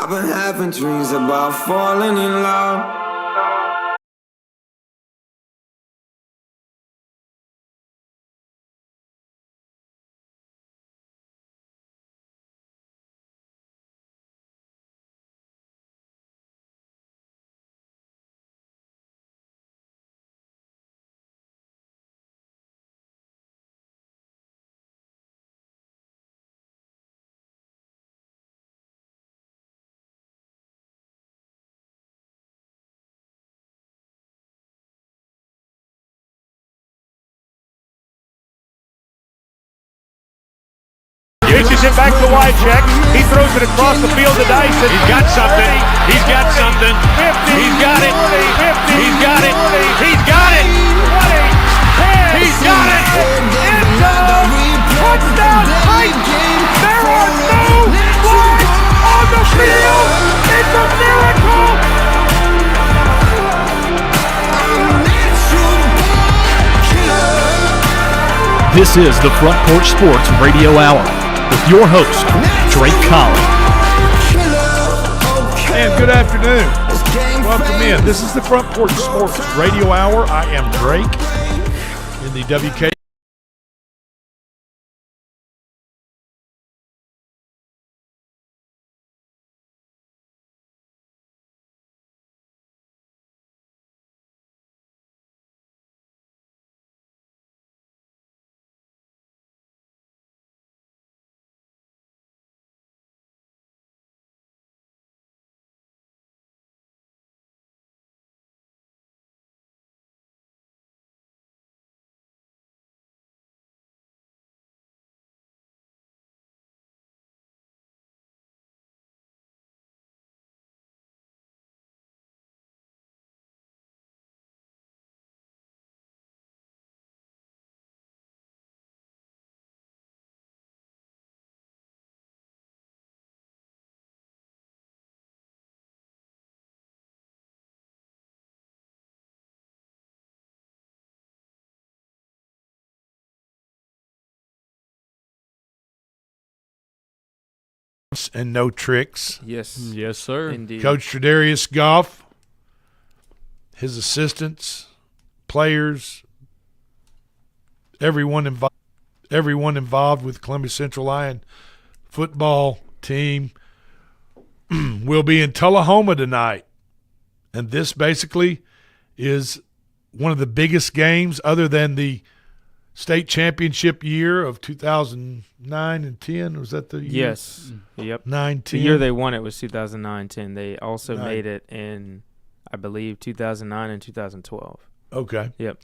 I've been having dreams about falling in love. Pitches it back to Wycheck. He throws it across the field to Dyson. He's got something. He's got something. 50, he's got it. 50, he's got it. He's got it. 20, 10, he's got it. End zone. Touchdown Titans. There are no flags on the field. It's a miracle. This is the Front Porch Sports Radio Hour with your host, Drake Colley. And good afternoon. Welcome in. This is the Front Porch Sports Radio Hour. I am Drake in the WK. And no tricks. Yes. Yes, sir. Indeed. Coach Tredarius Goff, his assistants, players, everyone involved with Columbia Central Lion football team will be in Tullahoma tonight. And this basically is one of the biggest games other than the state championship year of 2009 and 10. Was that the year? Yes. Yep. 9, 10. The year they won it was 2009-10. They also made it in, I believe, 2009 and 2012. Okay. Yep.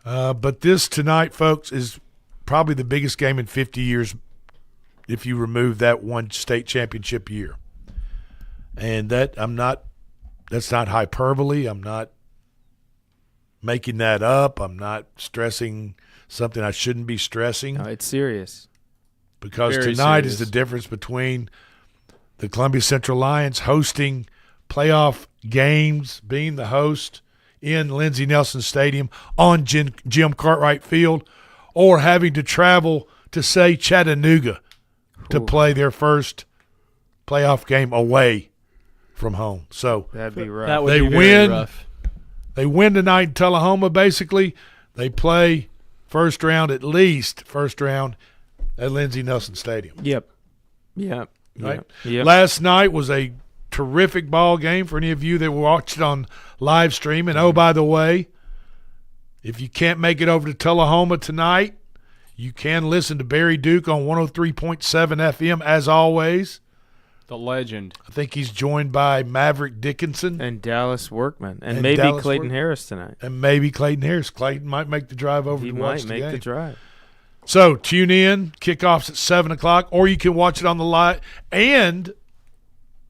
But this tonight, folks, is probably the biggest game in 50 years if you remove that one state championship year. And that's not hyperbole. I'm not making that up. I'm not stressing something I shouldn't be stressing. No, it's serious. Because Very tonight serious. is the difference between the Columbia Central Lions hosting playoff games, being the host in Lindsey Nelson Stadium on Jim Cartwright Field, or having to travel to, say, Chattanooga to play their first playoff game away from home. So That'd be rough. That would they be very win. rough. They win tonight in Tullahoma, basically. They play first round at Lindsey Nelson Stadium. Yep. Yep. Right? Yep. Last night was a terrific ball game for any of you that watched it on live stream. And, oh, by the way, if you can't make it over to Tullahoma tonight, you can listen to Barry Duke on 103.7 FM as always. The legend. I think he's joined by Maverick Dickinson. And Dallas Workman. And And maybe Dallas Clayton Workman. Harris tonight. And maybe Clayton Harris. Clayton might make the drive over He to watch might the make game. the drive. So tune in. Kickoff's at 7 o'clock, or you can watch it on the live, and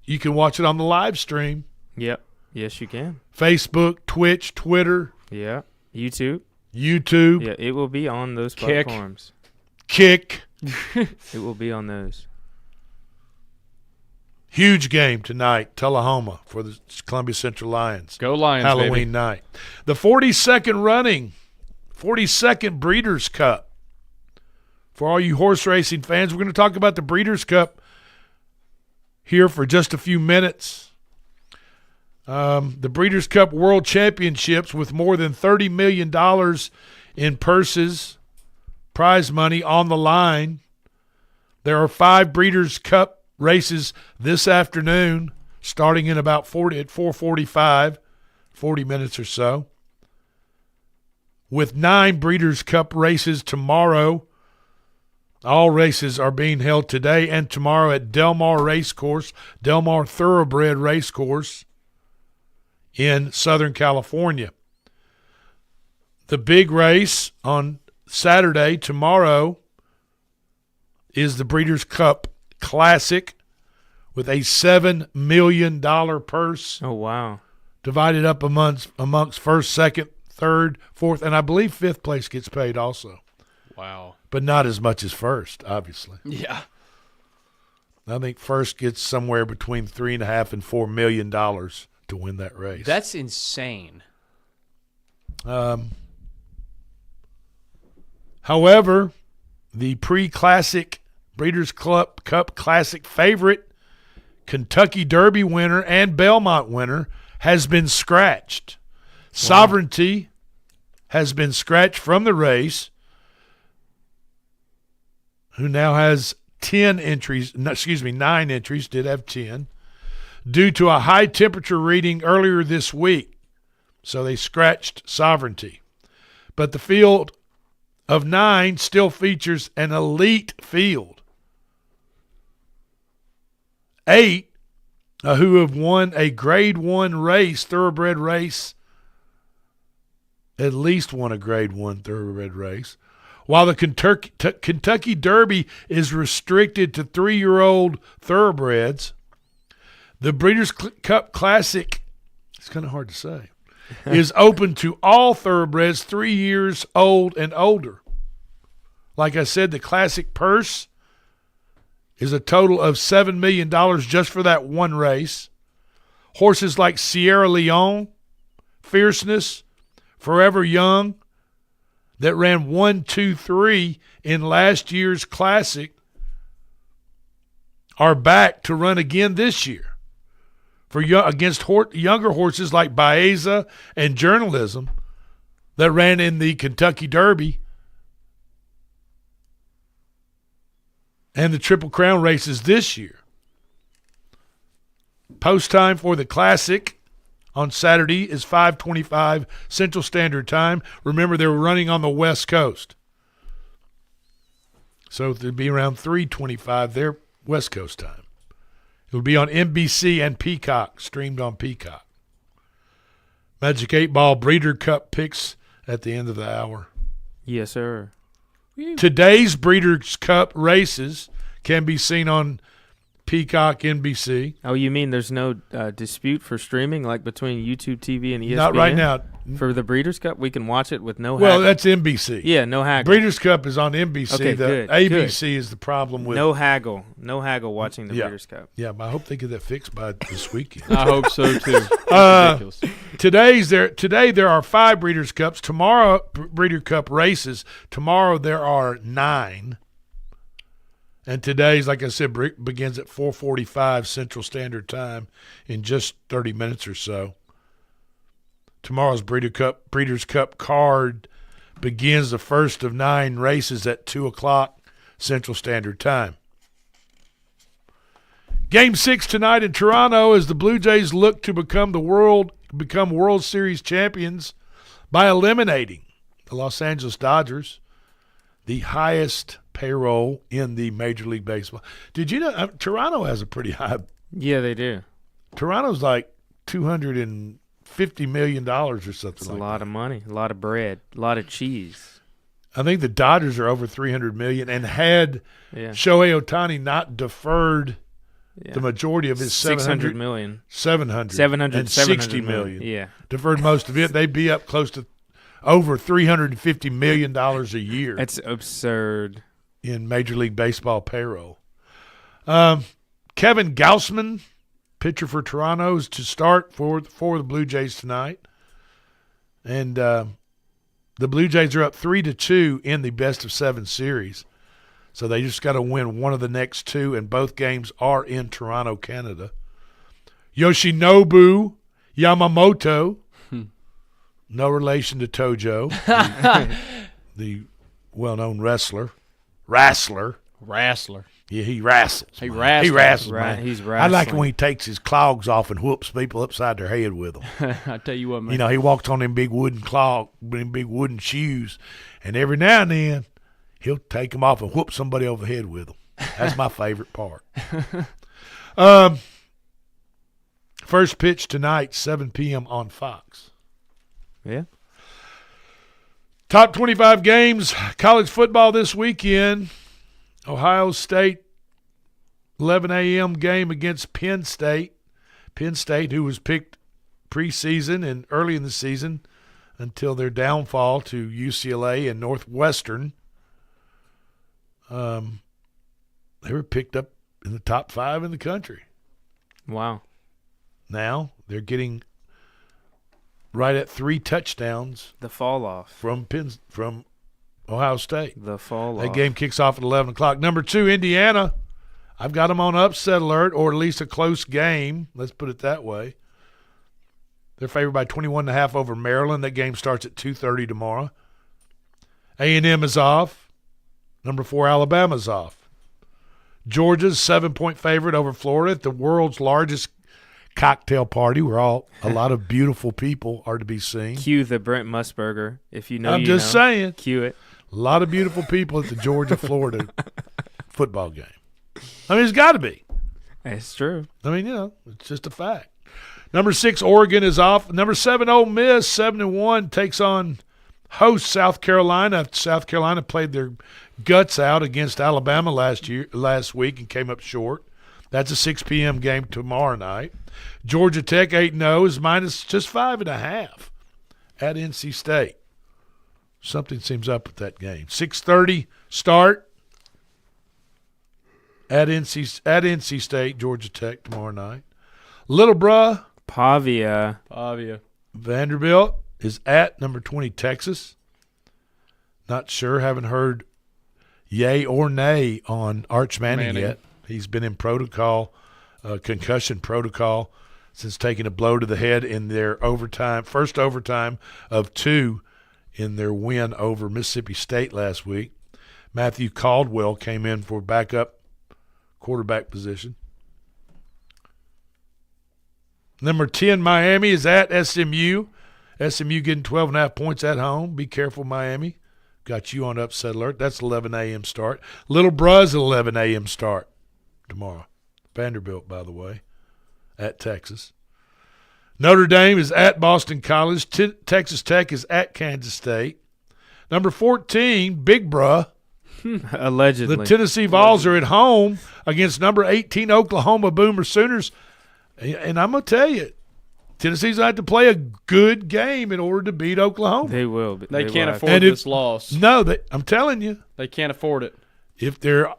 you can watch it on the live stream. Yep. Yes, you can. Facebook, Twitch, Twitter, Yeah. YouTube. YouTube, Yeah, it will be on those Kick. platforms. Kick. It will be on those. Huge game tonight, Tullahoma, for the Columbia Central Lions. Go Lions, Halloween baby. night. The 42nd running, 42nd Breeders' Cup. For all you horse racing fans, we're going to talk about the Breeders' Cup here for just a few minutes. The Breeders' Cup World Championships with more than $30 million in prize money on the line. There are 5 Breeders' Cup races this afternoon, starting in about 4:45, 40 minutes or so, with 9 Breeders' Cup races tomorrow. All races are being held today and tomorrow at Del Mar Thoroughbred Racecourse in Southern California. The big race on Saturday, tomorrow, is the Breeders' Cup Classic with a $7 million purse. Oh, wow. Divided up amongst first, second, third, fourth, and I believe fifth place gets paid also. Wow. But not as much as first, obviously. Yeah. I think first gets somewhere between $3.5 and $4 million to win that race. That's insane. However, the pre-classic Breeders' Cup Classic favorite, Kentucky Derby winner and Belmont winner, has been scratched. Wow. Sovereignty has been scratched from the race, who now has 9 entries, did have 10, due to a high temperature reading earlier this week. So they scratched Sovereignty. But the field of 9 still features an elite field. 8 who have won a Grade 1 race, thoroughbred race, at least won a Grade 1 thoroughbred race, while the Kentucky Derby is restricted to 3-year-old thoroughbreds. The Breeders' Cup Classic, it's kind of hard to say, is open to all thoroughbreds 3 years old and older. Like I said, the Classic purse is a total of $7 million just for that one race. Horses like Sierra Leone, Fierceness, Forever Young, that ran 1, 2, 3 in last year's Classic, are back to run again this year against younger horses like Baeza and Journalism that ran in the Kentucky Derby and the Triple Crown races this year. Post time for the Classic on Saturday is 5:25 Central Standard Time. Remember, they were running on the West Coast, so it'll be around 3:25 their West Coast time. It'll be on NBC and Peacock, streamed on Peacock. Magic 8 Ball Breeder Cup picks at the end of the hour. Yes, sir. Today's Breeders' Cup races can be seen on Peacock, NBC. Oh, you mean there's no dispute for streaming, like between YouTube TV and ESPN? Not right now. For the Breeders' Cup, we can watch it with no haggle. Well, that's NBC. Yeah, no haggle. Breeders' Cup is on NBC. Okay, the good, ABC is the problem with no haggle. No haggle watching the Breeders' Cup. Yeah, but I hope they get that fixed by this weekend. I hope so too. Ridiculous. Today there are 5 Breeders' Cups. Tomorrow, Breeder Cup races. Tomorrow there are 9. And today's, like I said, begins at 4:45 Central Standard Time in just 30 minutes or so. Tomorrow's Breeders' Cup card begins the first of 9 races at 2 o'clock Central Standard Time. Game 6 tonight in Toronto as the Blue Jays look to become World Series champions by eliminating the Los Angeles Dodgers, the highest payroll in the Major League Baseball. Did you know Toronto has a pretty high? Yeah, they do. Toronto's like $250 million or something. It's a lot of money, a lot of bread, a lot of cheese. I think the Dodgers are over $300 million, and had Shohei Ohtani not deferred the majority of his $600 million, $760 million. Yeah, deferred most of it. They'd be up close to over $350 million a year. That's absurd in Major League Baseball payroll. Kevin Gausman, pitcher for Toronto, is to start for the Blue Jays tonight. And the Blue Jays are up 3-2 in the best-of-7 series. So they just got to win one of the next two, and both games are in Toronto, Canada. Yoshinobu Yamamoto, no relation to Tojo, the well-known wrestler. Wrestler. Yeah, he wrestles. He man. wrestles. He wrestles, Right, man. he's I like it wrestling. when he takes his clogs off and whoops people upside their head with them. I tell you what, man. You know, he walks on them big wooden big wooden shoes, and every now and then he'll take them off and whoop somebody over the head with them. That's my favorite part. First pitch tonight, 7 p.m. on Fox. Yeah. Top 25 games, college football this weekend. Ohio State, 11 a.m. game against Penn State. Penn State, who was picked preseason and early in the season until their downfall to UCLA and Northwestern. They were picked up in the top 5 in the country. Wow. Now they're getting right at 3 touchdowns The fall off. from Ohio State. The fall That off. game kicks off at 11 o'clock. Number 2, Indiana. I've got them on upset alert, or at least a close game. Let's put it that way. They're favored by 21.5 over Maryland. That game starts at 2:30 tomorrow. A&M is off. Number 4, Alabama's off. Georgia's 7-point favorite over Florida at the world's largest cocktail party where a lot of beautiful people are to be seen. Cue the Brent Musburger. If you know, I'm you just know. saying. Cue it. A lot of beautiful people at the Georgia-Florida football game. I mean, it's got to be. It's true. I mean, you know, it's just a fact. Number 6, Oregon is off. Number 7, Ole Miss, 7-1, takes on host South Carolina. South Carolina played their guts out against Alabama last week and came up short. That's a 6 p.m. game tomorrow night. Georgia Tech, 8-0, is minus just 5.5 at NC State. Something seems up with that game. 6:30 start at NC State, Georgia Tech tomorrow night. Little bruh, Pavia. Vanderbilt is at number 20 Texas. Not sure, haven't heard yay or nay on Arch Manning yet. He's been in protocol, concussion protocol, since taking a blow to the head in their first overtime of 2 in their win over Mississippi State last week. Matthew Caldwell came in for backup quarterback position. Number 10, Miami is at SMU. SMU getting 12.5 points at home. Be careful, Miami. Got you on upset alert. That's 11 a.m. start. Little Bruh's 11 a.m. start tomorrow. Vanderbilt, by the way, at Texas. Notre Dame is at Boston College. Texas Tech is at Kansas State. Number 14, Big Bruh. Allegedly. The Tennessee Vols are at home against number 18 Oklahoma Boomer Sooners. And I'm going to tell you, Tennessee's going to have to play a good game in order to beat Oklahoma. They will. They can't will. afford this loss. No, I'm telling you. They can't afford it. If their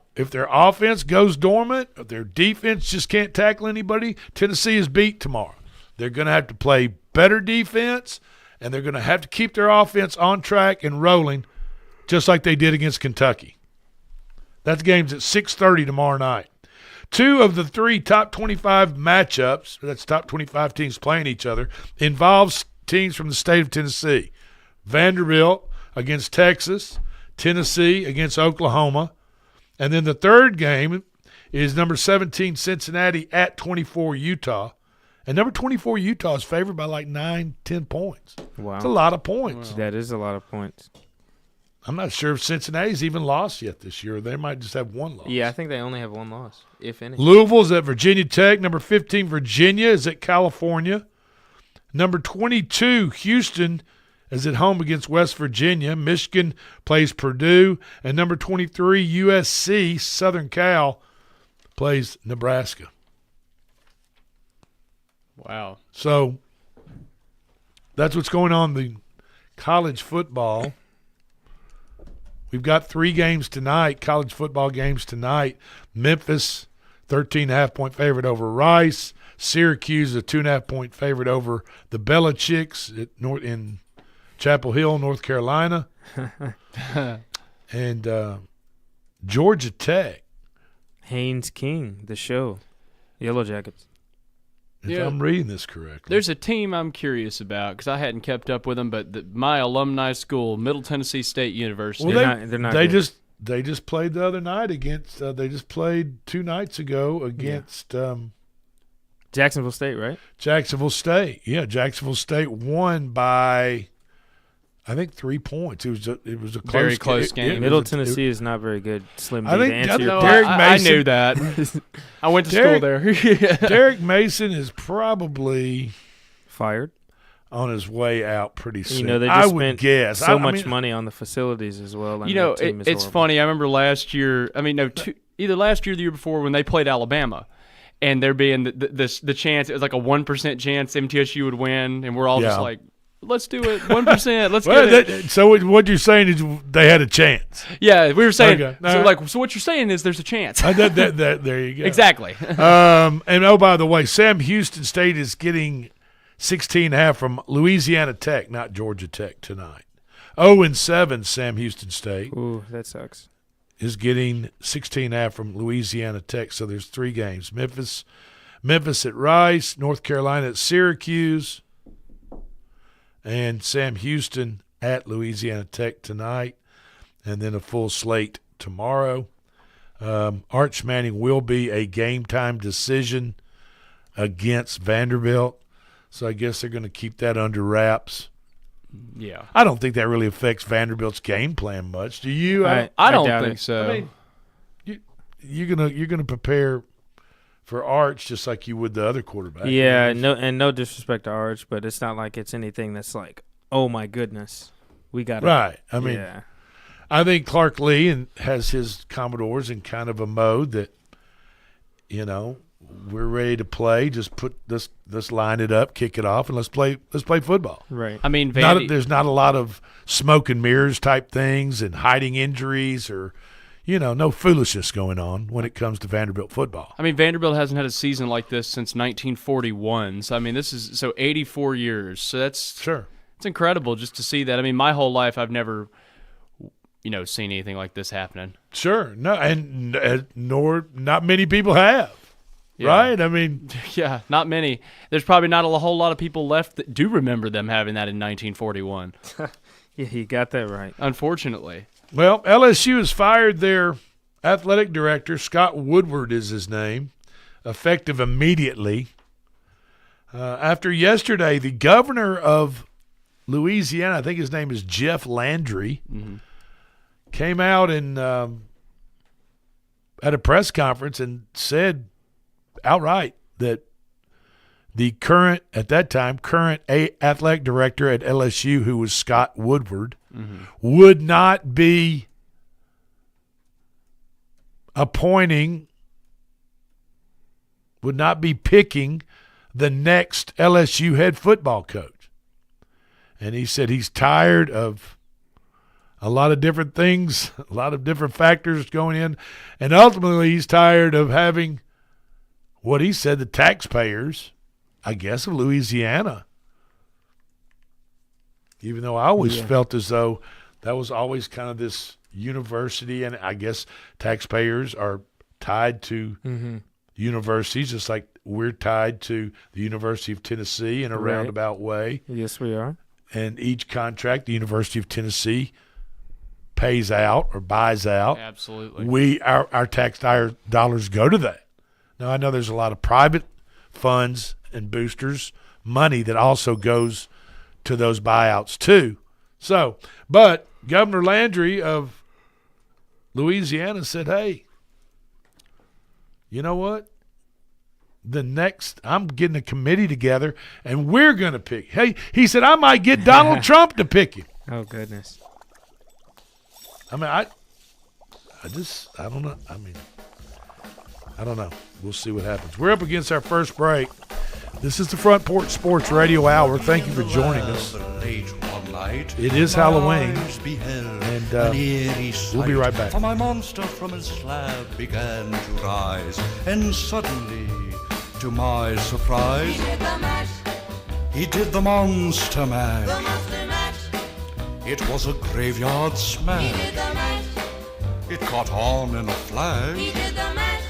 offense goes dormant, if their defense just can't tackle anybody, Tennessee is beat tomorrow. They're going to have to play better defense, and they're going to have to keep their offense on track and rolling just like they did against Kentucky. That game's at 6:30 tomorrow night. 2 of the 3 top 25 matchups, that's top 25 teams playing each other, involves teams from the state of Tennessee. Vanderbilt against Texas, Tennessee against Oklahoma. And then the third game is number 17 Cincinnati at 24 Utah. And number 24 Utah is favored by like 9, 10 points. Wow. It's a lot of points. That is a lot of points. I'm not sure if Cincinnati's even lost yet this year. They might just have one loss. Yeah, I think they only have one loss, if any. Louisville's at Virginia Tech. Number 15, Virginia is at California. Number 22, Houston is at home against West Virginia. Michigan plays Purdue. And number 23, USC, Southern Cal, plays Nebraska. Wow. So that's what's going on in the college football. We've got 3 games tonight, college football games tonight. Memphis, 13.5-point favorite over Rice. Syracuse, a 2.5-point favorite over the Belichicks in Chapel Hill, North Carolina. And Georgia Tech. Haynes King, the show. Yellow Jackets. If I'm reading this correctly. There's a team I'm curious about because I hadn't kept up with them, but my alumni school, Middle Tennessee State University. Well, they're not they good. they just played the other night against. They just played 2 nights ago against Jacksonville State, right? Jacksonville State. Yeah, Jacksonville State won by, I think, 3 points. It was a Very close game. Middle Tennessee is not very good. Slim D. I To think answer your Derek question. I Mason- knew that. I went to school there. Derek Mason is probably Fired. on his way out pretty soon. You know, they I just would spent guess. so I much mean, money on the facilities as well. And You know, the team is it's horrible. funny. I remember last year. I mean, no, either last year or the year before when they played Alabama, and there being the chance, it was like a 1% chance MTSU would win, and we're all just like, let's do it, 1%. Let's Well, get it. so what you're saying is they had a chance. Yeah, we were saying. Okay. So what you're saying is there's a chance. There you go. Exactly. And oh, by the way, Sam Houston State is getting 16.5 from Louisiana Tech, not Georgia Tech tonight. 0-7, Sam Houston State Ooh, that sucks. is getting 16.5 from Louisiana Tech. So there's 3 games: Memphis at Rice, North Carolina at Syracuse, and Sam Houston at Louisiana Tech tonight, and then a full slate tomorrow. Arch Manning will be a game-time decision against Vanderbilt, so I guess they're going to keep that under wraps. Yeah. I don't think that really affects Vanderbilt's game plan much. Do you? I don't doubt think it. so. I mean, you're gonna prepare for Arch just like you would the other quarterback. Yeah, no disrespect to Arch, but it's not like it's anything that's like, oh my goodness, we got Right. I mean, yeah. I think Clark Lee has his Commodores in kind of a mode that, we're ready to play. Just let's line it up, kick it off, and let's play football. Right. I mean, There's not a lot of smoke and mirrors type things and hiding injuries or, no foolishness going on when it comes to Vanderbilt football. I mean, Vanderbilt hasn't had a season like this since 1941. So I mean, this is 84 years. So that's Sure. It's incredible just to see that. I mean, my whole life I've never, seen anything like this happening. Sure. No, and nor not many people have. Yeah. Right? I mean, Yeah, not many. There's probably not a whole lot of people left that do remember them having that in 1941. Yeah, you got that right. Unfortunately. well, LSU has fired their athletic director. Scott Woodward is his name, effective immediately. After yesterday, the governor of Louisiana, I think his name is Jeff Landry, came out and at a press conference and said outright that the current athletic director at LSU, who was Scott Woodward, would not be picking the next LSU head football coach. And he said he's tired of a lot of different things, a lot of different factors going in, and ultimately he's tired of having what he said the taxpayers, I guess, of Louisiana. Even though I always felt as though that was always kind of this university, and I guess taxpayers are tied to universities, just like we're tied to the University of Tennessee in a Right. roundabout way. Yes, we are. And each contract, the University of Tennessee pays out or buys out. Absolutely. Our taxpayer dollars go to that. Now, I know there's a lot of private funds and boosters, money that also goes to those buyouts too. So, but Governor Landry of Louisiana said, hey, you know what? I'm getting a committee together, and we're going to pick. Hey, he said, I might get Donald Trump to pick him. Oh, goodness. I mean, I don't know. I don't know. We'll see what happens. We're up against our first break. This is the Front Porch Sports Radio Hour. Thank you for joining us. It is Halloween, and we'll be right back. For my monster from his slab began to rise, and suddenly, to my surprise, he did the monster mash. It was a graveyard smash. It caught on in a flash. He did the mash.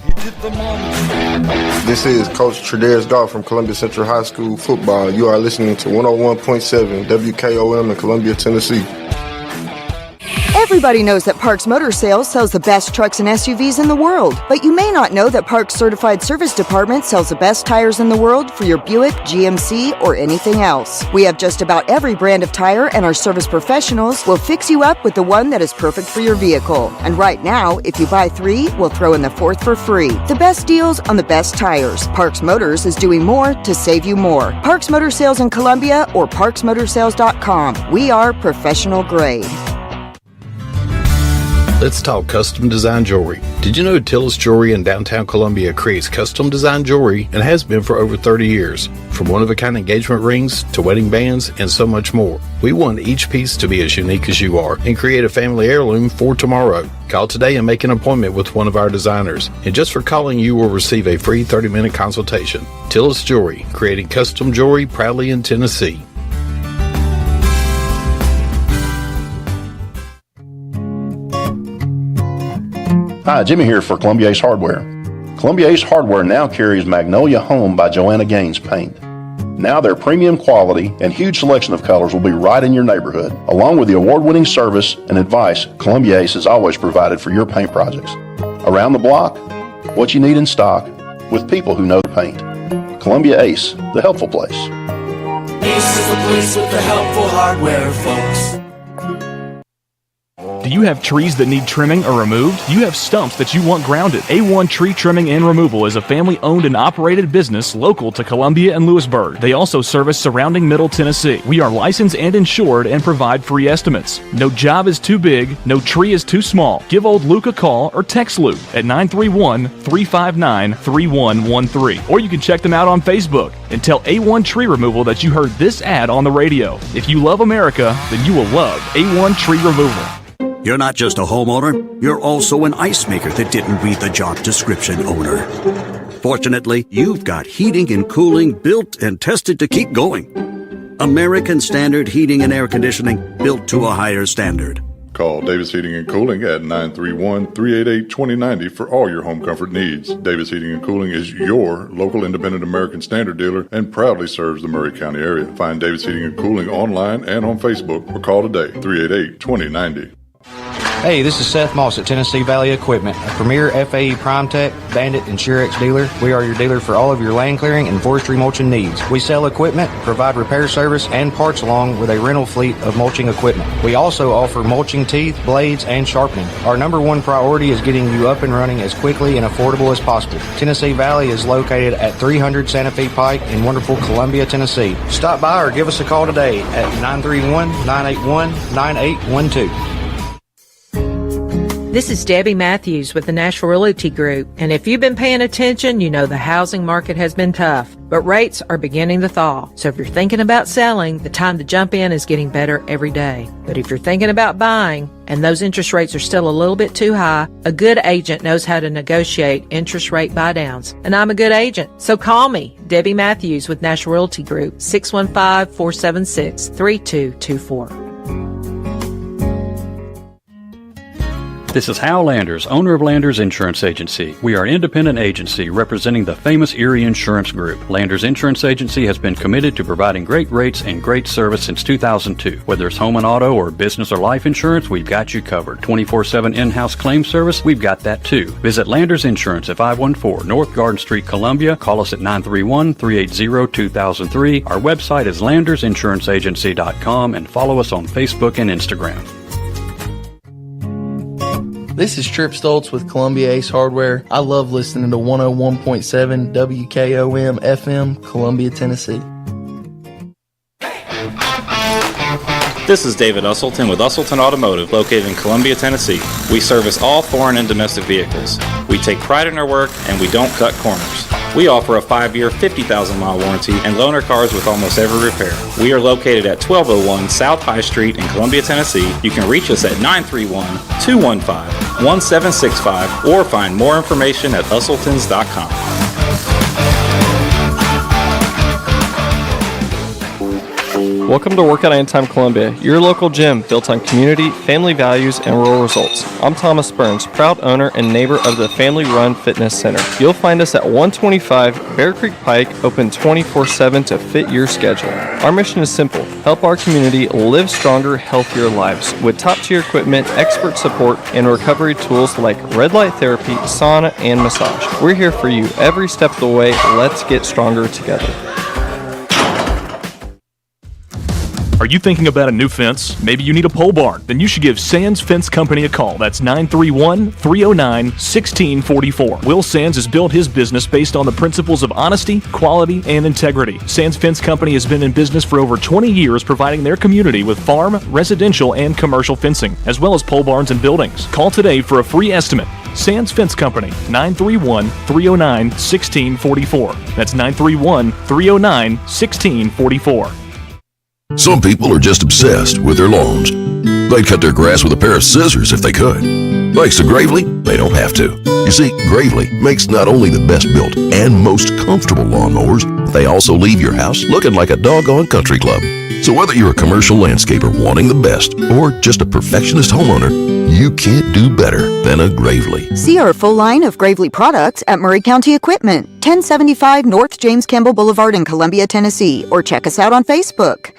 He did the monster. This is Coach Tredarius Goff from Columbia Central High School football. You are listening to 101.7 WKOM in Columbia, Tennessee. Everybody knows that Parks Motor Sales sells the best trucks and SUVs in the world, but you may not know that Parks Certified Service Department sells the best tires in the world for your Buick, GMC, or anything else. We have just about every brand of tire, and our service professionals will fix you up with the one that is perfect for your vehicle. And right now, if you buy 3, we'll throw in the 4th for free. The best deals on the best tires. Parks Motors is doing more to save you more. Parks Motor Sales in Columbia or parksmotorsales.com. We are professional grade. Let's talk custom design jewelry. Did you know Tillis Jewelry in downtown Columbia creates custom design jewelry and has been for over 30 years? From one-of-a-kind engagement rings to wedding bands and so much more. We want each piece to be as unique as you are and create a family heirloom for tomorrow. Call today and make an appointment with one of our designers. And just for calling, you will receive a free 30-minute consultation. Tillis Jewelry, creating custom jewelry proudly in Tennessee. Hi, Jimmy here for Columbia Ace Hardware. Columbia Ace Hardware now carries Magnolia Home by Joanna Gaines paint. Now their premium quality and huge selection of colors will be right in your neighborhood. Along with the award-winning service and advice Columbia Ace has always provided for your paint projects. Around the block, what you need in stock, with people who know paint. Columbia Ace, the helpful place. Ace is the place with the helpful hardware, folks. Do you have trees that need trimming or removed? Do you have stumps that you want grounded? A1 Tree Trimming and Removal is a family-owned and operated business local to Columbia and Lewisburg. They also service surrounding Middle Tennessee. We are licensed and insured and provide free estimates. No job is too big, no tree is too small. Give old Luke a call or text Luke at 931-359-3113. Or you can check them out on Facebook and tell A1 Tree Removal that you heard this ad on the radio. If you love America, then you will love A1 Tree Removal. You're not just a homeowner, you're also an ice maker that didn't read the job description owner. Fortunately, you've got heating and cooling built and tested to keep going. American Standard Heating and Air Conditioning, built to a higher standard. Call Davis Heating and Cooling at 931-388-2090 for all your home comfort needs. Davis Heating and Cooling is your local independent American Standard dealer and proudly serves the Murray County area. Find Davis Heating and Cooling online and on Facebook or call today, 388-2090. Hey, this is Seth Moss at Tennessee Valley Equipment, a premier FAE PrimeTech, Bandit, and Surex dealer. We are your dealer for all of your land clearing and forestry mulching needs. We sell equipment, provide repair service, and parts along with a rental fleet of mulching equipment. We also offer mulching teeth, blades, and sharpening. Our number one priority is getting you up and running as quickly and affordable as possible. Tennessee Valley is located at 300 Santa Fe Pike in wonderful Columbia, Tennessee. Stop by or give us a call today at 931-981-9812. This is Debbie Matthews with the Nashville Realty Group, and if you've been paying attention, you know the housing market has been tough, but rates are beginning to thaw. So if you're thinking about selling, the time to jump in is getting better every day. But if you're thinking about buying, and those interest rates are still a little bit too high, a good agent knows how to negotiate interest rate buydowns. And I'm a good agent, so call me, Debbie Matthews with Nashville Realty Group, 615-476-3224. This is Hal Landers, owner of Landers Insurance Agency. We are an independent agency representing the famous Erie Insurance Group. Landers Insurance Agency has been committed to providing great rates and great service since 2002. Whether it's home and auto or business or life insurance, we've got you covered. 24/7 in-house claim service, we've got that too. Visit Landers Insurance at 514 North Garden Street, Columbia. Call us at 931-380-2003. Our website is landersinsuranceagency.com and follow us on Facebook and Instagram. This is Trip Stoltz with Columbia Ace Hardware. I love listening to 101.7 WKOM FM, Columbia, Tennessee. This is David Usselton with Usselton Automotive, located in Columbia, Tennessee. We service all foreign and domestic vehicles. We take pride in our work and we don't cut corners. We offer a 5-year, 50,000-mile warranty and loan our cars with almost every repair. We are located at 1201 South High Street in Columbia, Tennessee. You can reach us at 931-215-1765 or find more information at usseltons.com. Welcome to Workout Anytime Columbia, your local gym built on community, family values, and rural results. I'm Thomas Burns, proud owner and neighbor of the Family Run Fitness Center. You'll find us at 125 Bear Creek Pike, open 24/7 to fit your schedule. Our mission is simple: help our community live stronger, healthier lives with top-tier equipment, expert support, and recovery tools like red light therapy, sauna, and massage. We're here for you every step of the way. Let's get stronger together. Are you thinking about a new fence? Maybe you need a pole barn? Then you should give Sands Fence Company a call. That's 931-309-1644. Will Sands has built his business based on the principles of honesty, quality, and integrity. Sands Fence Company has been in business for over 20 years, providing their community with farm, residential, and commercial fencing, as well as pole barns and buildings. Call today for a free estimate. Sands Fence Company, 931-309-1644. That's 931-309-1644. Some people are just obsessed with their lawns. They'd cut their grass with a pair of scissors if they could. Thanks to Gravely, they don't have to. You see, Gravely makes not only the best built and most comfortable lawnmowers, they also leave your house looking like a doggone country club. So whether you're a commercial landscaper wanting the best or just a perfectionist homeowner, you can't do better than a Gravely. See our full line of Gravely products at Murray County Equipment, 1075 North James Campbell Boulevard in Columbia, Tennessee, or check us out on Facebook.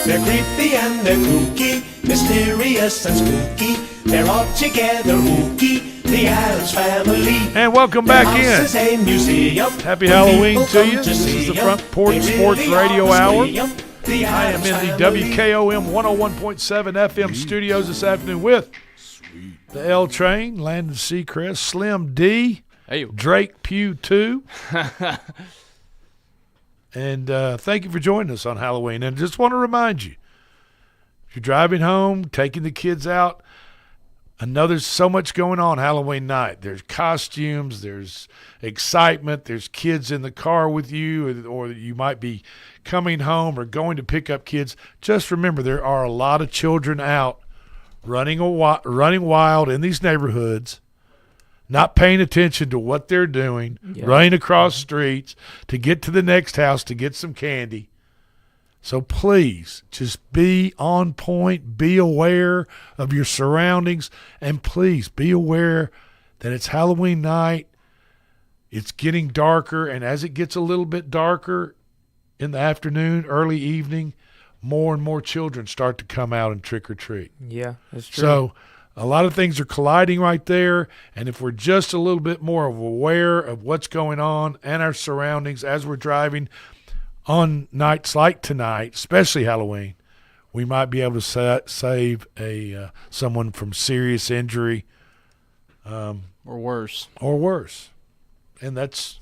They're creepy and they're kooky, mysterious and spooky. They're all together ooky, the Adams Family. And welcome back in. A museum. Happy Halloween to you. This is the Front Porch Sports Radio Hour. I am in the WKOM 101.7 FM studios this afternoon with the L Train, Landon Seacrest, Slim D, Drake Pugh 2. And thank you for joining us on Halloween. And just want to remind you, if you're driving home, taking the kids out, I know there's so much going on Halloween night. There's costumes, there's excitement, there's kids in the car with you, or you might be coming home or going to pick up kids. Just remember, there are a lot of children out running wild in these neighborhoods, not paying attention to what they're doing, running across streets to get to the next house to get some candy. So please just be on point, be aware of your surroundings, and please be aware that it's Halloween night. It's getting darker, and as it gets a little bit darker in the afternoon, early evening, more and more children start to come out and trick or treat. Yeah, that's true. So a lot of things are colliding right there, and if we're just a little bit more aware of what's going on and our surroundings as we're driving on nights like tonight, especially Halloween, we might be able to save someone from serious injury. Or worse. And that's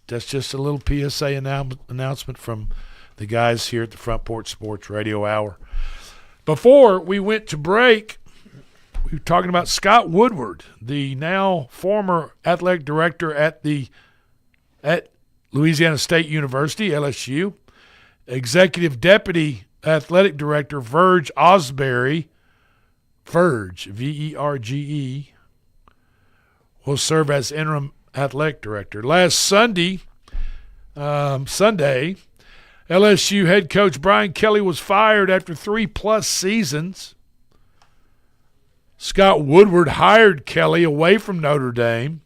just a little PSA announcement from the guys here at the Front Porch Sports Radio Hour. Before we went to break, we were talking about Scott Woodward, the now former athletic director at Louisiana State University, LSU. Executive Deputy Athletic Director Verge Osbury, Verge, will serve as interim athletic director. Last Sunday, LSU head coach Brian Kelly was fired after 3+ seasons. Scott Woodward hired Kelly away from Notre Dame,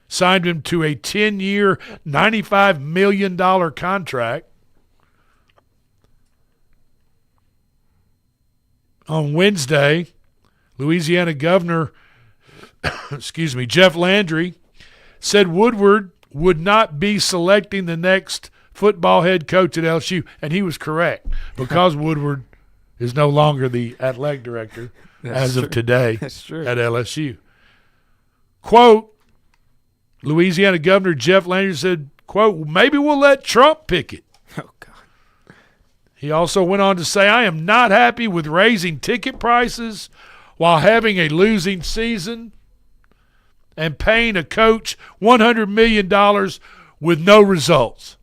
signed him to a 10-year, $95 million contract. On Wednesday, Louisiana Governor, Jeff Landry, said Woodward would not be selecting the next football head coach at LSU, and he was correct because Woodward is no longer the athletic director of today at LSU. Quote, Louisiana Governor Jeff Landry said, quote, maybe we'll let Trump pick it. Oh, God. He also went on to say, I am not happy with raising ticket prices while having a losing season and paying a coach $100 million with no results.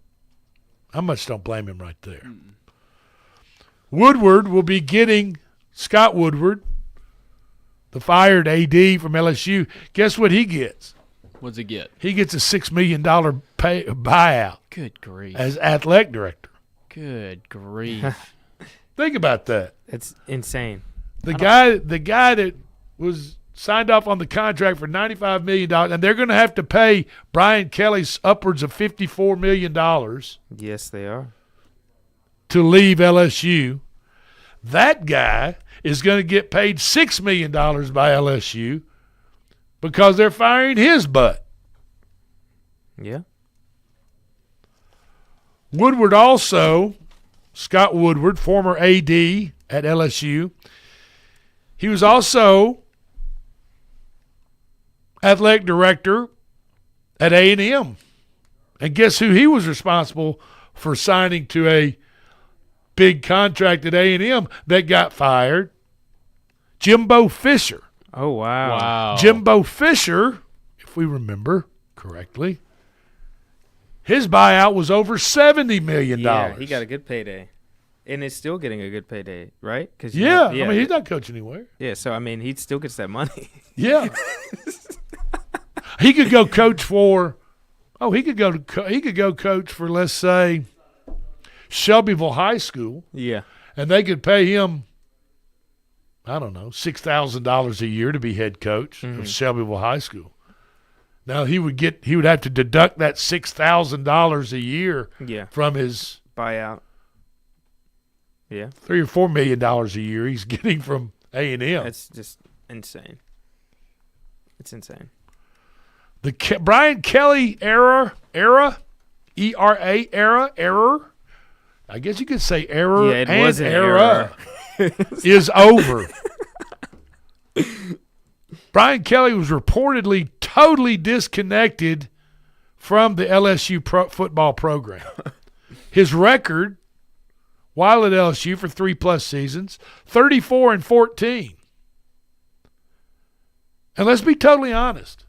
I much don't blame him right there. Woodward will be getting Scott Woodward, the fired AD from LSU. Guess what he gets? What's he get? He gets a $6 million buyout. Good grief. As athletic director. Good grief. Think about that. It's insane. The guy that was signed off on the contract for $95 million, and they're going to have to pay Brian Kelly upwards of $54 million. Yes, they are. To leave LSU. That guy is going to get paid $6 million by LSU because they're firing his butt. Yeah. Woodward also, Scott Woodward, former AD at LSU, he was also athletic director at A&M. And guess who he was responsible for signing to a big contract at A&M that got fired? Jimbo Fisher. Oh, wow. Jimbo Fisher, if we remember correctly, his buyout was over $70 million. Yeah, he got a good payday. And is still getting a good payday, right? Cause I mean, he's not coaching anywhere. Yeah, so, I mean, he still gets that money. Yeah. He could go coach for he could go coach for, let's say, Shelbyville High School. Yeah. And they could pay him, I don't know, $6,000 a year to be head coach of Shelbyville High School. Now he would have to deduct that $6,000 a year from his buyout. Yeah. $3 or $4 million a year he's getting from A&M. It's just insane. It's insane. The Brian Kelly era, E-R-A, error. I guess you could say error yeah, it and was an era is over. Brian Kelly was reportedly totally disconnected from the LSU football program. His record, while at LSU for 3+ seasons, 34-14. And let's be totally honest.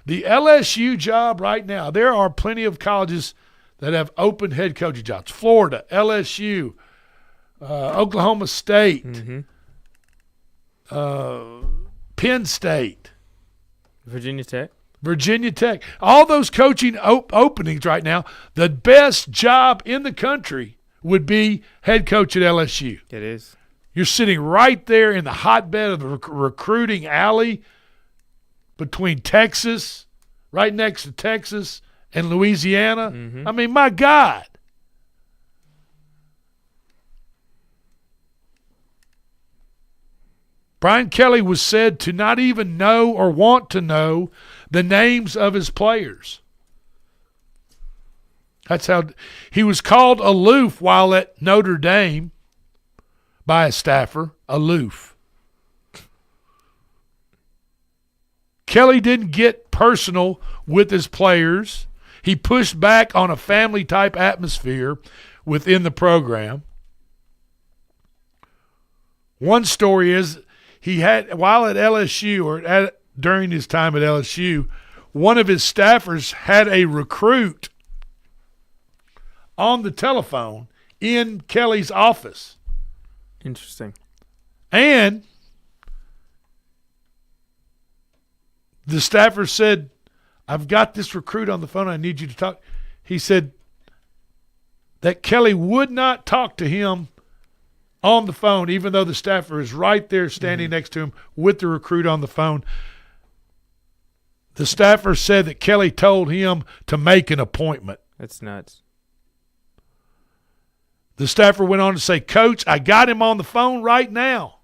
The LSU job right now, there are plenty of colleges that have open head coaching jobs. Florida, LSU, Oklahoma State, Penn State. Virginia Tech. All those coaching openings right now, the best job in the country would be head coach at LSU. It is. You're sitting right there in the hotbed of the recruiting alley between Texas, right next to Texas, and Louisiana. I mean, my God. Brian Kelly was said to not even know or want to know the names of his players. That's how he was called aloof while at Notre Dame by a staffer. Aloof. Kelly didn't get personal with his players. He pushed back on a family-type atmosphere within the program. One story is he had, while at LSU or during his time at LSU, one of his staffers had a recruit on the telephone in Kelly's office. Interesting. And the staffer said, I've got this recruit on the phone. I need you to talk. He said that Kelly would not talk to him on the phone, even though the staffer is right there standing next to him with the recruit on the phone. The staffer said that Kelly told him to make an appointment. That's nuts. The staffer went on to say, Coach, I got him on the phone right now.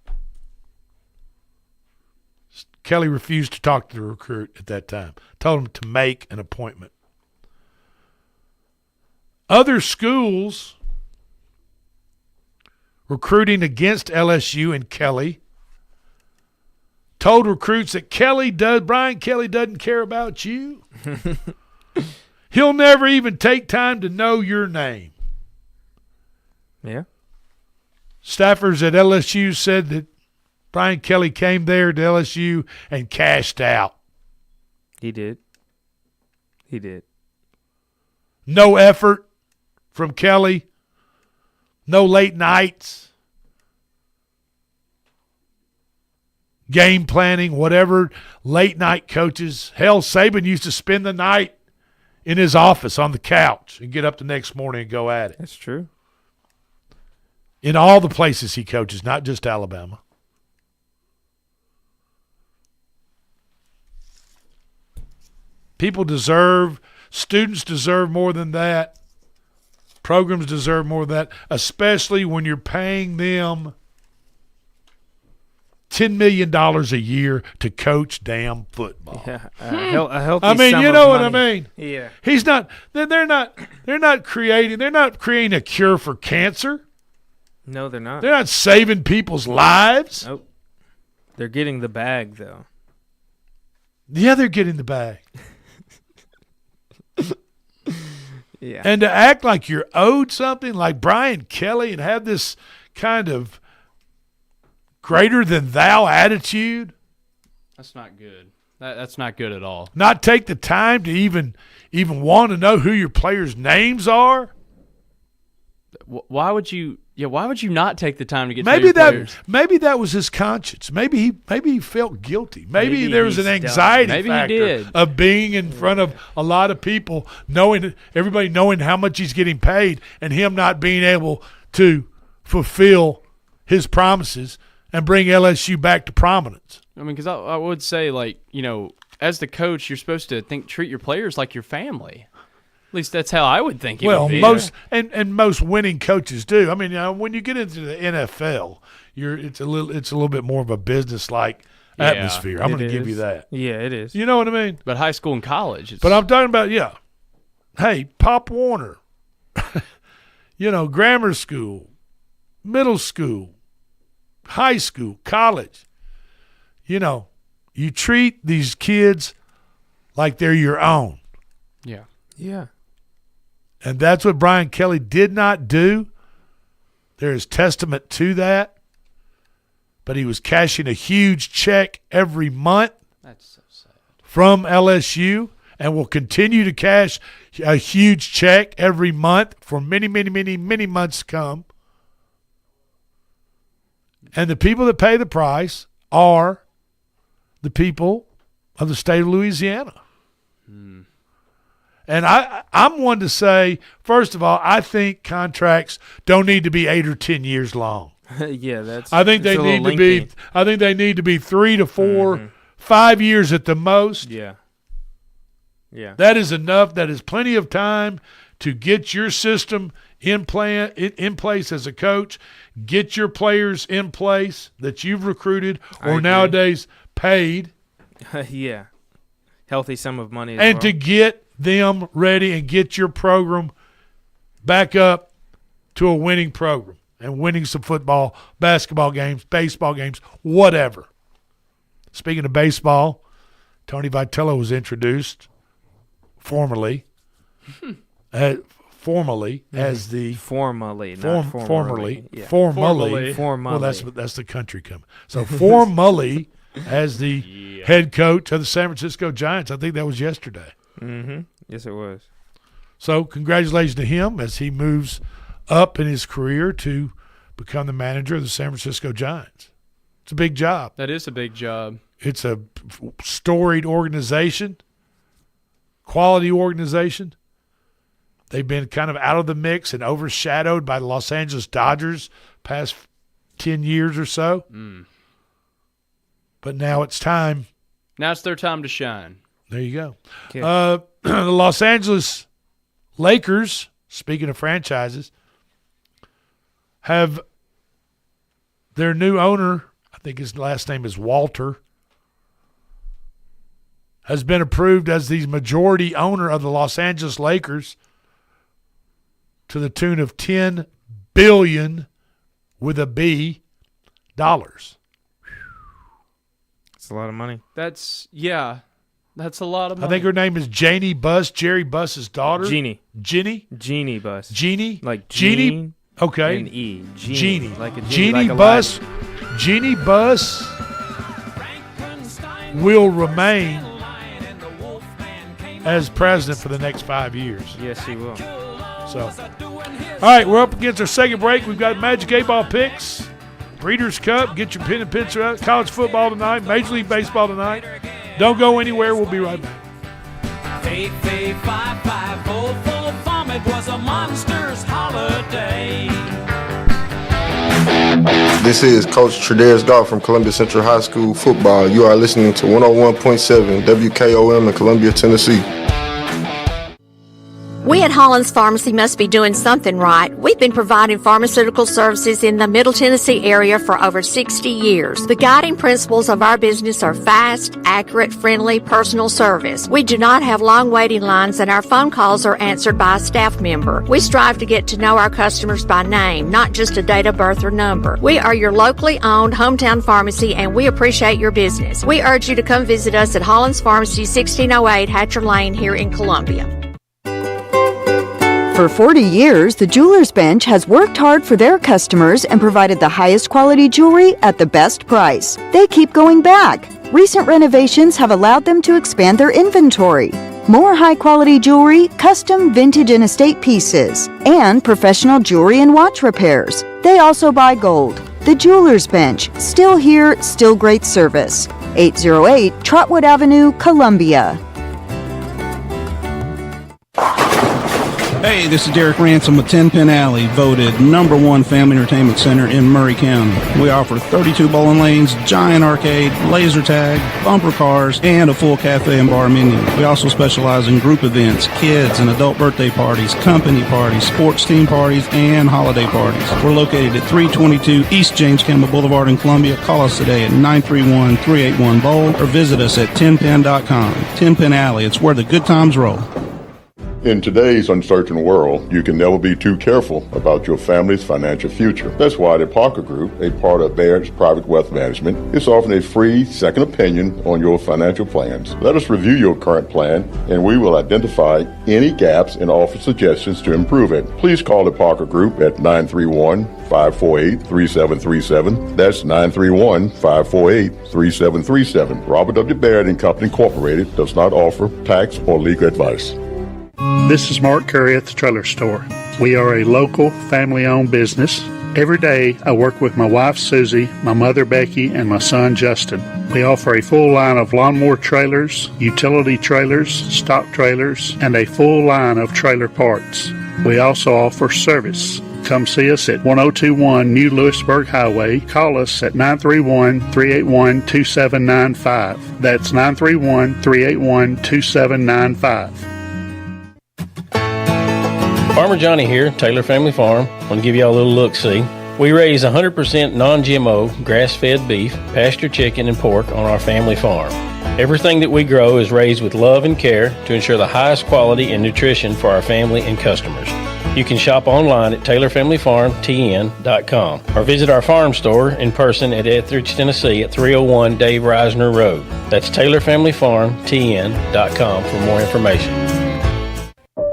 Kelly refused to talk to the recruit at that time. Told him to make an appointment. Other schools recruiting against LSU and Kelly told recruits that Brian Kelly doesn't care about you. He'll never even take time to know your name. Yeah. Staffers at LSU said that Brian Kelly came there to LSU and cashed out. He did. No effort from Kelly. No late nights. Game planning, whatever. Late night coaches. Hell, Saban used to spend the night in his office on the couch and get up the next morning and go at it. That's true. In all the places he coaches, not just Alabama. Students deserve more than that. Programs deserve more than that, especially when you're paying them $10 million a year to coach damn football. Yeah, a healthy I mean, sum you of know what I money. mean? Yeah. He's not. They're not creating a cure for cancer. No, they're not. They're not saving people's lives. Nope. They're getting the bag, though. Yeah, they're getting the bag. Yeah. And to act like you're owed something, like Brian Kelly, and have this kind of greater than thou attitude. That's not good. That's not good at all. Not take the time to even want to know who your players' names are. Why would you? Yeah, why would you not take the time to get to know your players? Maybe that was his conscience. Maybe he felt guilty. Maybe there was an anxiety factor of being in front of a lot of people, everybody knowing how much he's getting paid, and him not being able to fulfill his promises and bring LSU back to prominence. I mean, because I would say, like, as the coach, you're supposed to treat your players like your family. At least that's how I would think it would be. Most winning coaches do. I mean, when you get into the NFL, it's a little bit more of a business-like atmosphere. I'm going to give you that. Yeah, it is. You know what I mean? But high school and college. But I'm talking about, hey, Pop Warner, grammar school, middle school, high school, college. You treat these kids like they're your own. Yeah. Yeah. And that's what Brian Kelly did not do. There is testament to that. But he was cashing a huge check every month. That's so sad. From LSU, and will continue to cash a huge check every month for many, many, many, many months to come. And the people that pay the price are the people of the state of Louisiana. And I'm one to say, first of all, I think contracts don't need to be 8 or 10 years long. Yeah, I think they need to be. I think they need to be 3 to 4, 5 years at the most. Yeah. Yeah. That is enough. That is plenty of time to get your system in place as a coach, get your players in place that you've recruited or nowadays paid. Yeah. Healthy sum of money. And to get them ready and get your program back up to a winning program and winning some football, basketball games, baseball games, whatever. Speaking of baseball, Tony Vitello was introduced formally as the formally. Well, that's the country coming. So formally as the head coach of the San Francisco Giants. I think that was yesterday. Mm-hmm. Yes, it was. So congratulations to him as he moves up in his career to become the manager of the San Francisco Giants. It's a big job. That is a big job. It's a storied organization, quality organization. They've been kind of out of the mix and overshadowed by the Los Angeles Dodgers past 10 years or so. But now it's time. Now it's their time to shine. There you go. Okay. The Los Angeles Lakers, speaking of franchises, have their new owner, I think his last name is Walter, has been approved as the majority owner of the Los Angeles Lakers to the tune of $10 billion with a B dollars. That's a lot of money. That's a lot of money. I think her name is Janie Buss, Jerry Buss's daughter. Jeannie Buss. Jeannie? Like Jeannie. Jean Okay. and E. Jeannie. Like a Jeannie like a Buss. Latin. Jeannie Buss will remain as president for the next 5 years. Yes, he will. So, all right, we're up against our second break. We've got Magic 8-Ball picks, Breeders' Cup. Get your pen and pencil out. College football tonight, Major League Baseball tonight. Don't go anywhere. We'll be right back. Hey, 5-5, farm, it was a monster's holiday. This is Coach Tredaris Goff from Columbia Central High School football. You are listening to 101.7 WKOM in Columbia, Tennessee. We at Hollins Pharmacy must be doing something right. We've been providing pharmaceutical services in the Middle Tennessee area for over 60 years. The guiding principles of our business are fast, accurate, friendly, personal service. We do not have long waiting lines, and our phone calls are answered by a staff member. We strive to get to know our customers by name, not just a date of birth or number. We are your locally owned hometown pharmacy, and we appreciate your business. We urge you to come visit us at Hollins Pharmacy, 1608 Hatcher Lane here in Columbia. For 40 years, the Jewelers Bench has worked hard for their customers and provided the highest quality jewelry at the best price. They keep going back. Recent renovations have allowed them to expand their inventory. More high-quality jewelry, custom vintage and estate pieces, and professional jewelry and watch repairs. They also buy gold. The Jewelers Bench, still here, still great service. 808 Trotwood Avenue, Columbia. Hey, this is Derek Ransom with 10 Pin Alley, voted #1 family entertainment center in Murray County. We offer 32 bowling lanes, giant arcade, laser tag, bumper cars, and a full cafe and bar menu. We also specialize in group events, kids and adult birthday parties, company parties, sports team parties, and holiday parties. We're located at 322 East James Campbell Boulevard in Columbia. Call us today at 931-381-BOWL or visit us at 10pin.com. 10 Pin Alley, it's where the good times roll. In today's uncertain world, you can never be too careful about your family's financial future. That's why the Parker Group, a part of Baird's Private Wealth Management, is offering a free second opinion on your financial plans. Let us review your current plan, and we will identify any gaps and offer suggestions to improve it. Please call the Parker Group at 931-548-3737. That's 931-548-3737. Robert W. Baird and Company Incorporated does not offer tax or legal advice. This is Mark Curry at the Trailer Store. We are a local, family-owned business. Every day, I work with my wife, Susie, my mother, Becky, and my son, Justin. We offer a full line of lawnmower trailers, utility trailers, stock trailers, and a full line of trailer parts. We also offer service. Come see us at 1021 New Lewisburg Highway. Call us at 931-381-2795. That's 931-381-2795. Farmer Johnny here, Taylor Family Farm. I want to give you all a little look-see. We raise 100% non-GMO, grass-fed beef, pasture chicken, and pork on our family farm. Everything that we grow is raised with love and care to ensure the highest quality and nutrition for our family and customers. You can shop online at TaylorFamilyFarmTN.com or visit our farm store in person at Etheridge, Tennessee at 301 Dave Reisner Road. That's TaylorFamilyFarmTN.com for more information.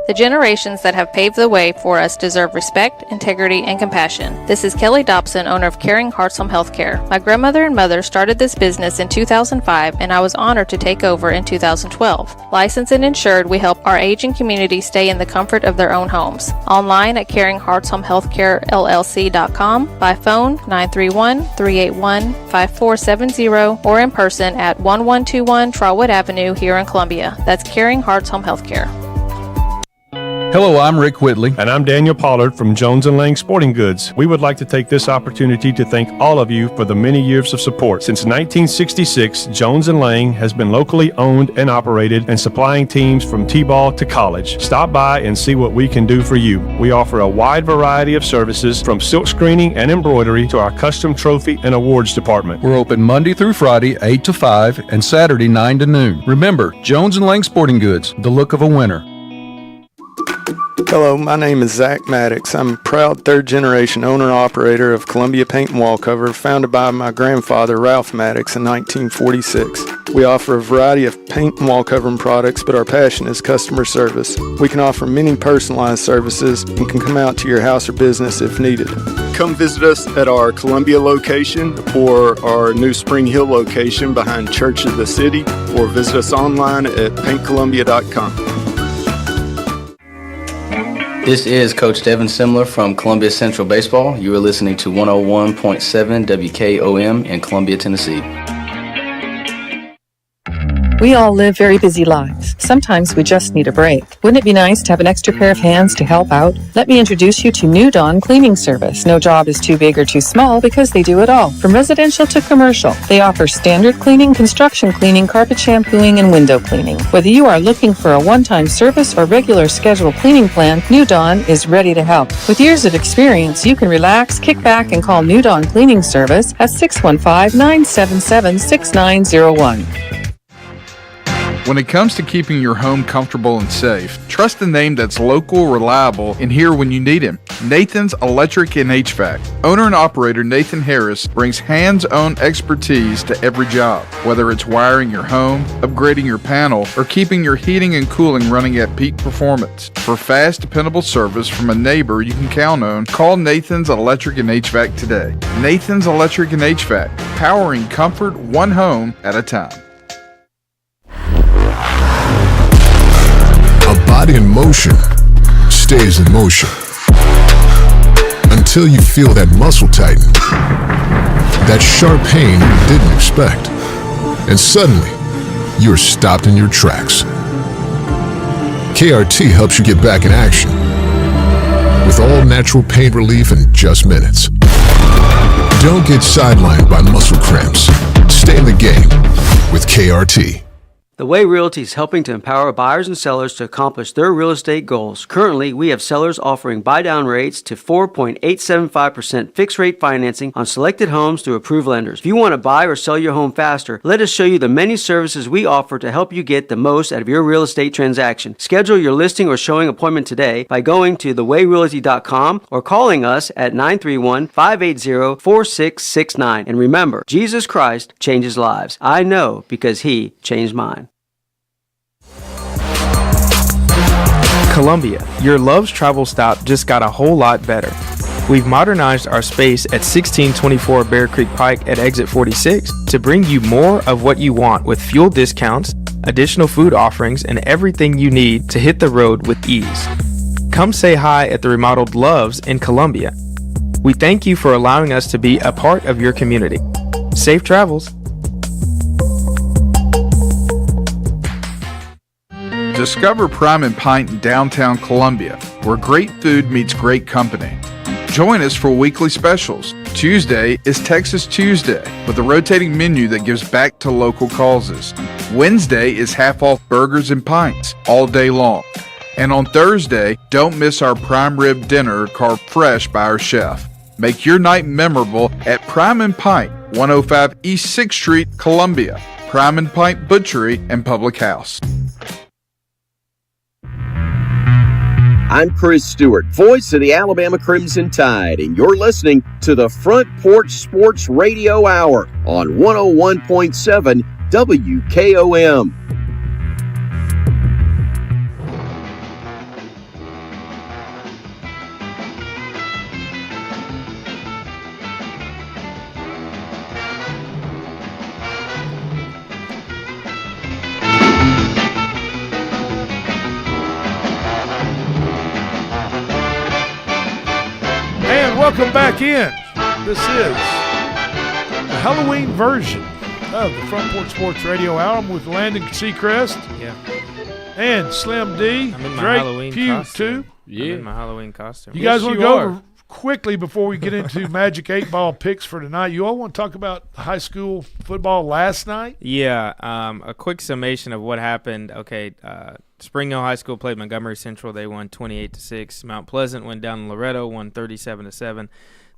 The generations that have paved the way for us deserve respect, integrity, and compassion. This is Kelly Dobson, owner of Caring Hearts Home Healthcare. My grandmother and mother started this business in 2005, and I was honored to take over in 2012. Licensed and insured, we help our aging community stay in the comfort of their own homes. Online at CaringHeartsHomeHealthcareLLC.com, by phone 931-381-5470, or in person at 1121 Trotwood Avenue here in Columbia. That's Caring Hearts Home Healthcare. Hello, I'm Rick Whitley. And I'm Daniel Pollard from Jones & Lang Sporting Goods. We would like to take this opportunity to thank all of you for the many years of support. Since 1966, Jones & Lang has been locally owned and operated and supplying teams from T-ball to college. Stop by and see what we can do for you. We offer a wide variety of services from silk screening and embroidery to our custom trophy and awards department. We're open Monday through Friday, 8 to 5, and Saturday, 9 to noon. Remember, Jones & Lang Sporting Goods, the look of a winner. Hello, my name is Zach Maddox. I'm a proud third-generation owner-operator of Columbia Paint and Wallcover, founded by my grandfather, Ralph Maddox, in 1946. We offer a variety of paint and wallcovering products, but our passion is customer service. We can offer many personalized services and can come out to your house or business if needed. Come visit us at our Columbia location or our new Spring Hill location behind Church of the City, or visit us online at paintcolumbia.com. This is Coach Devin Simler from Columbia Central Baseball. You are listening to 101.7 WKOM in Columbia, Tennessee. We all live very busy lives. Sometimes we just need a break. Wouldn't it be nice to have an extra pair of hands to help out? Let me introduce you to New Dawn Cleaning Service. No job is too big or too small because they do it all, from residential to commercial. They offer standard cleaning, construction cleaning, carpet shampooing, and window cleaning. Whether you are looking for a one-time service or regular scheduled cleaning plan, New Dawn is ready to help. With years of experience, you can relax, kick back, and call New Dawn Cleaning Service at 615-977-6901. When it comes to keeping your home comfortable and safe, trust a name that's local, reliable, and here when you need him. Nathan's Electric and HVAC. Owner and operator Nathan Harris brings hands-on expertise to every job. Whether it's wiring your home, upgrading your panel, or keeping your heating and cooling running at peak performance. For fast, dependable service from a neighbor you can count on, call Nathan's Electric and HVAC today. Nathan's Electric and HVAC, powering comfort one home at a time. A body in motion stays in motion until you feel that muscle tighten, that sharp pain you didn't expect, and suddenly you're stopped in your tracks. KRT helps you get back in action with all natural pain relief in just minutes. Don't get sidelined by muscle cramps. Stay in the game with KRT. The Way Realty is helping to empower buyers and sellers to accomplish their real estate goals. Currently, we have sellers offering buy-down rates to 4.875% fixed-rate financing on selected homes through approved lenders. If you want to buy or sell your home faster, let us show you the many services we offer to help you get the most out of your real estate transaction. Schedule your listing or showing appointment today by going to thewayrealty.com or calling us at 931-580-4669. And remember, Jesus Christ changes lives. I know because He changed mine. Columbia, your Love's travel stop just got a whole lot better. We've modernized our space at 1624 Bear Creek Pike at exit 46 to bring you more of what you want with fuel discounts, additional food offerings, and everything you need to hit the road with ease. Come say hi at the remodeled Love's in Columbia. We thank you for allowing us to be a part of your community. Safe travels. Discover Prime and Pint in downtown Columbia, where great food meets great company. Join us for weekly specials. Tuesday is Texas Tuesday, with a rotating menu that gives back to local causes. Wednesday is half-off burgers and pints all day long. And on Thursday, don't miss our prime rib dinner carved fresh by our chef. Make your night memorable at Prime and Pint, 105 East 6th Street, Columbia. Prime and Pint Butchery and Public House. I'm Chris Stewart, voice of the Alabama Crimson Tide, and you're listening to the Front Porch Sports Radio Hour on 101.7 WKOM. Welcome back in. This is the Halloween version of the Front Porch Sports Radio Hour. I'm with Landon Seacrest. Yeah. And Slim D. I'm in my Drake Halloween Pugh, costume. too. Yeah. I'm in my Halloween costume. You guys want to go over quickly before we get into Magic 8-Ball picks for tonight? You all want to talk about high school football last night? Yeah. A quick summation of what happened. Okay. Spring Hill High School played Montgomery Central. They won 28-6. Mount Pleasant went down to Loretto, won 37-7.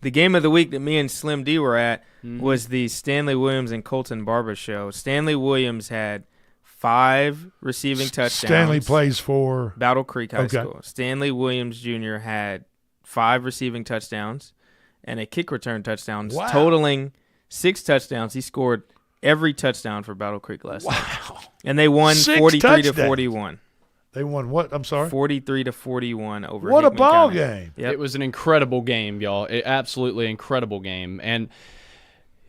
The game of the week that me and Slim D were at was the Stanley Williams and Colton Barber show. Stanley Williams had 5 receiving touchdowns. Stanley plays for Battle Creek High School. Stanley Williams Jr. had 5 receiving touchdowns and a kick return touchdowns, totaling 6 touchdowns. He scored every touchdown for Battle Creek last night. And they won 43-41. They won what? I'm sorry? 43-41 over What Hickman a ball County. game. Yep. It was an incredible game, y'all. Absolutely incredible game. And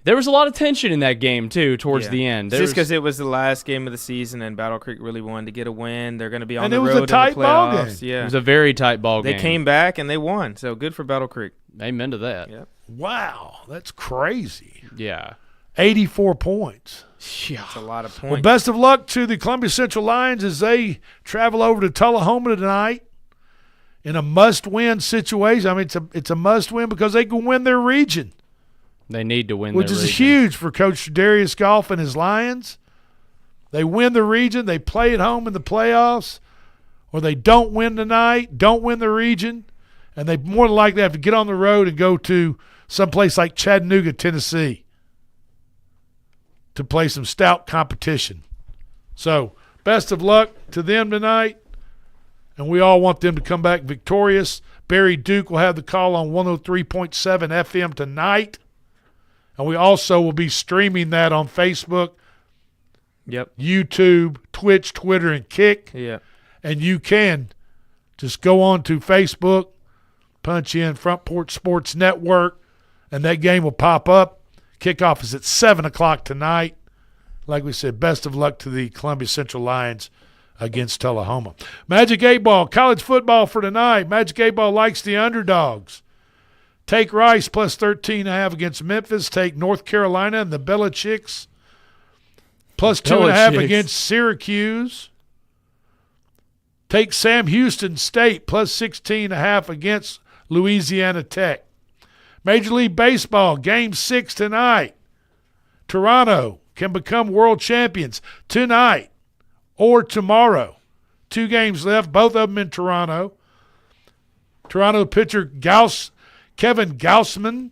There was a lot of tension in that game, too, towards the end. Just because it was the last game of the season and Battle Creek really wanted to get a win. They're going to be on And the it was road a in the tight ball playoffs. game. Yeah. It was a very tight ball game. They came back and they won, so good for Battle Creek. Amen to that. Yep. Wow, that's crazy. Yeah. 84 points. Yeah. That's a lot of points. Well, best of luck to the Columbia Central Lions as they travel over to Tullahoma tonight in a must-win situation. I mean, it's a must-win because they can win their region. They need to win which their is region. huge for Coach Darius Goff and his Lions. They win the region. They play at home in the playoffs. Or they don't win tonight, don't win the region, and they more than likely have to get on the road and go to someplace like Chattanooga, Tennessee to play some stout competition. So best of luck to them tonight, and we all want them to come back victorious. Barry Duke will have the call on 103.7 FM tonight. And we also will be streaming that on Facebook, YouTube, Twitch, Twitter, and Kick. Yeah. And you can just go on to Facebook, punch in Front Porch Sports Network, and that game will pop up. Kickoff is at 7 o'clock tonight. Like we said, best of luck to the Columbia Central Lions against Tullahoma. Magic 8 Ball, college football for tonight. Magic 8 Ball likes the underdogs. Take Rice plus 13.5 against Memphis. Take North Carolina and the Belichicks plus 2.5 against Syracuse. Take Sam Houston State plus 16.5 against Louisiana Tech. Major League Baseball, Game 6 tonight. Toronto can become world champions tonight or tomorrow. 2 games left, both of them in Toronto. Toronto pitcher Kevin Gausman.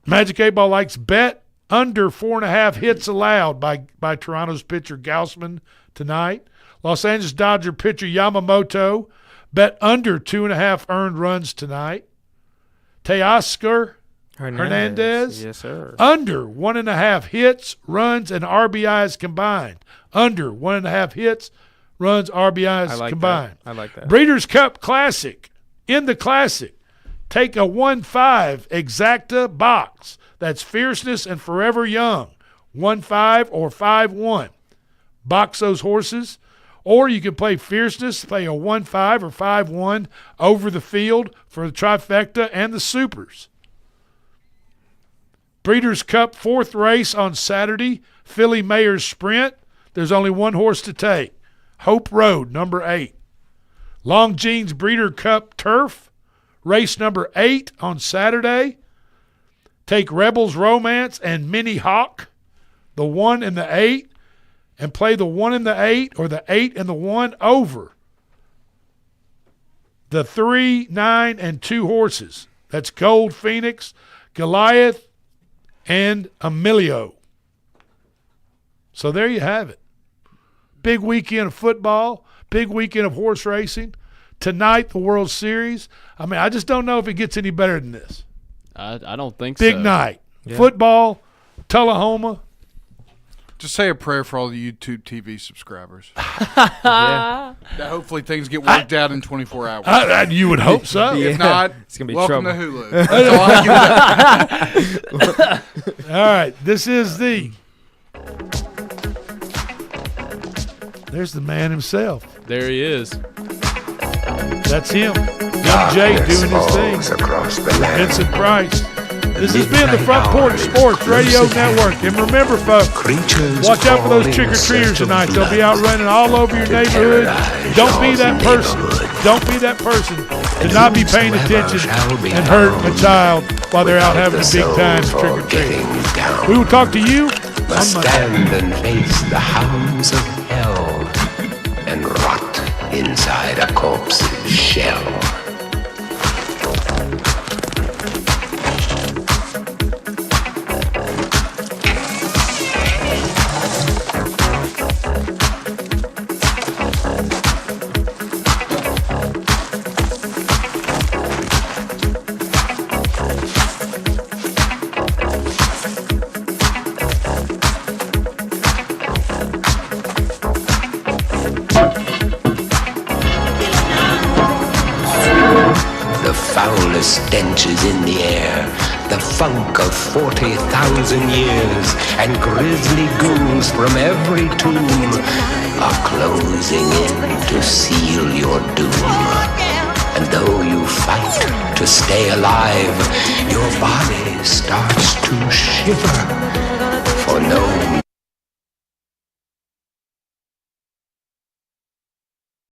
Magic 8 Ball likes bet under 4.5 hits allowed by Toronto's pitcher Gausman tonight. Los Angeles Dodger pitcher Yamamoto bet under 2.5 earned runs tonight. Teoscar Hernandez. Yes, sir. Under 1.5 hits, runs, and RBIs combined. Under 1.5 hits, runs, RBIs combined. I like that. Breeders' Cup Classic. In the Classic, take a 1-5 exacta box. That's Fierceness and Forever Young. 1-5 or 5-1. Box those horses. Or you can play Fierceness, play a 1-5 or 5-1 over the field for the trifecta and the supers. Breeders' Cup 4th race on Saturday, Philly Mayor's Sprint. There's only one horse to take. Hope Road, number 8. Longines Breeder Cup Turf, race number 8 on Saturday. Take Rebels Romance and Mini Hawk, the 1 and the 8, and play the 1 and the 8 or the 8 and the 1 over the 3, 9, and 2 horses. That's Gold Phoenix, Goliath, and Emilio. So there you have it. Big weekend of football, big weekend of horse racing. Tonight, the World Series. I mean, I just don't know if it gets any better than this. I don't think Big so. night. Yeah. Football, Tullahoma. Just say a prayer for all the YouTube TV subscribers. Yeah. That hopefully things get worked out in 24 hours. You would hope so. If not, it's gonna be welcome trouble. to Hulu. That's all I can All right, this is the. There's the man himself. There he is. That's him. Young Jay doing his thing. Vincent Price. This has been the Front Porch Sports Radio Network. And remember, folks, watch out for those trick-or-treaters tonight. They'll be out running all over your neighborhood. Don't be that person. Don't be that person to not be paying attention and hurt a child while they're out having a big time trick-or-treating. We will talk to you on Monday. Stand and face the hounds of hell and rot inside a corpse's shell. foulest stenches in the air, the funk of 40,000 years, and grisly goons from every tomb are closing in to seal your doom. And though you fight to stay alive, your body starts to shiver